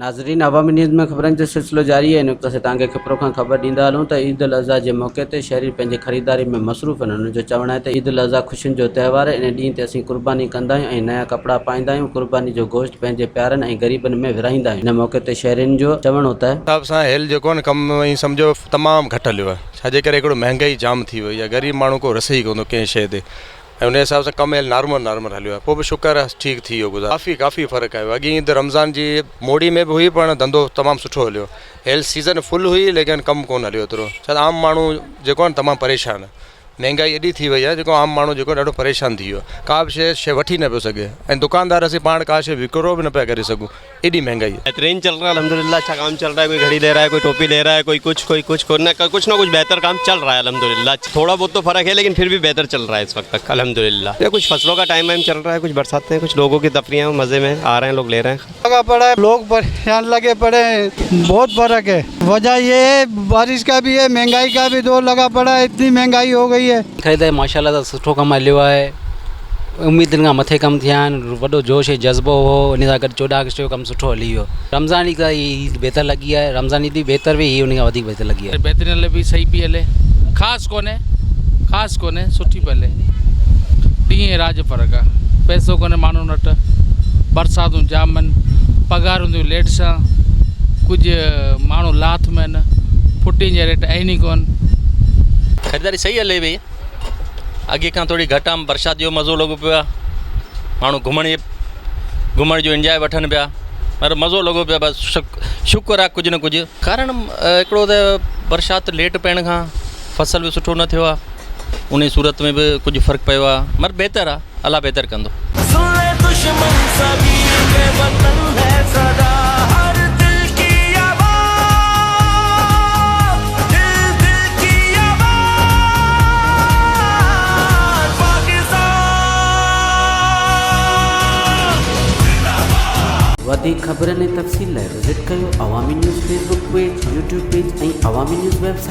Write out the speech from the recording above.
नाज़रीन, अवामी न्यूज़ में ख़बरनि जो सिलसिलो जारी है। इन वक़्त असीं तव्हांखे ख़बरों खां ख़बर ॾींदा हलूं त ईद उल अज़हा जे मौक़े ते शहरी पंहिंजी ख़रीदारी में मसरूफ़ आहिनि। उन्हनि जो चवणु आहे त ईद उल अज़हा ख़ुशियुनि जो त्योहार आहे। इन ॾींहं ते असीं क़ुर्बानी कंदा आहियूं ऐं नया कपिड़ा पाईंदा आहियूं। क़ुर्बानी जो गोश्त पंहिंजे प्यारनि ऐं ग़रीबनि में विरहाईंदा आहियूं। इन मौक़े ते शहरियुनि जो चवणु होता है हिसाब सां हेल जेको आहे न कमु ई सम्झो तमामु घटि हलियो आहे, छाजे करे हिकिड़ो महांगाई जाम थी वई आहे। ग़रीब माण्हू को रसे ई कोन थो कंहिं शइ ते, ऐं उन हिसाब सां कमु नॉर्मल हलियो आहे। पोइ बि शुक्र आहे ठीकु थी वियो गुज़ार। काफ़ी फ़र्क़ु आयो। अॻे ईद रमज़ान जी मोड़ी में बि हुई पर धंधो तमामु सुठो हलियो। हेल सीज़न फुल हुई लेकिन कमु कोन हलियो एतिरो। छा आम माण्हू जेको आहे न तमामु परेशान आहे। महांगाई एॾी थी वई आहे जेको आम माण्हू जेको ॾाढो परेशान थी वियो आहे। का बि शइ वठी न पियो सघे ऐं दुकानदार असीं पाण का शइ विकिरो बि न पिया करे सघूं, एॾी महांगाई है। बेहतरीन चल रहा है अल्हम्दुलिल्लाह। अच्छा काम चल रहा है। कोई घड़ी दे रहा है, कोई टोपी दे रहा है, कोई कुछ ना कुछ बेहतर काम चल रहा है अल्हम्दुलिल्लाह। थोड़ा बहुत तो फ़र्क है लेकिन फिर भी बेहतर चल रहा है इस वक्त तक अल्हम्दुलिल्लाह। कुछ फसलों का टाइम चल रहा है, कुछ बरसातें, कुछ लोगों की तफरियाँ मज़े में आ रहे हैं, लोग ले रहे हैं। लगा पड़ा है, लोग परेशान लगे पड़े हैं। बहुत फ़र्क है। वजह ये है बारिश का भी है, महंगाई का भी दौर लगा पड़ा है। इतनी महंगाई हो गई है। ख़रीदारी माशाल्लाह सुठो कमु हलियो आहे। उम्मीदुनि खां मथे कमु थिया आहिनि। वॾो जोश ऐं जज़्बो हो। इन सां गॾु 14 अगस्त जो कमु सुठो हली वियो। रमज़ान ईद ईद बहितर लॻी आहे। रमज़ान ईद बहितर हुई, हीअ उन खां वधीक बहितर लॻी आहे। बहितरीन हले बि सही पई हले, ख़ासि कोन्हे सुठी पई हले। ॾींहं राज फ़र्क़ु आहे। पैसो कोन्हे माण्हू वटि, बरसातूं जाम आहिनि, पघार हूंदियूं लेट सां, कुझु माण्हू लाथ में आहिनि, फुटियुनि जा रेट आहिनि ई कोन। ख़रीदारी सही हले पई। अॻे खां थोरी घटि आहे। बरसाति जो मज़ो लॻो पियो आहे। माण्हू घुमण जो इंजॉय वठनि पिया, पर मज़ो लॻो पियो आहे। बसि शुक्र आहे कुझु न कुझु कारण हिकिड़ो त बरसाति लेट पइण खां फसल बि सुठो न थियो आहे। उन सूरत में बि कुझु फ़र्क़ु पियो आहे, मगर बहितर आहे। अलाह बहितर कंदो। वधीक ख़बरनि ऐं तफ़सील लाइ विज़िट कयो Awami news Facebook page, YouTube page ऐं अवामी न्यूज़ वेबसाइट।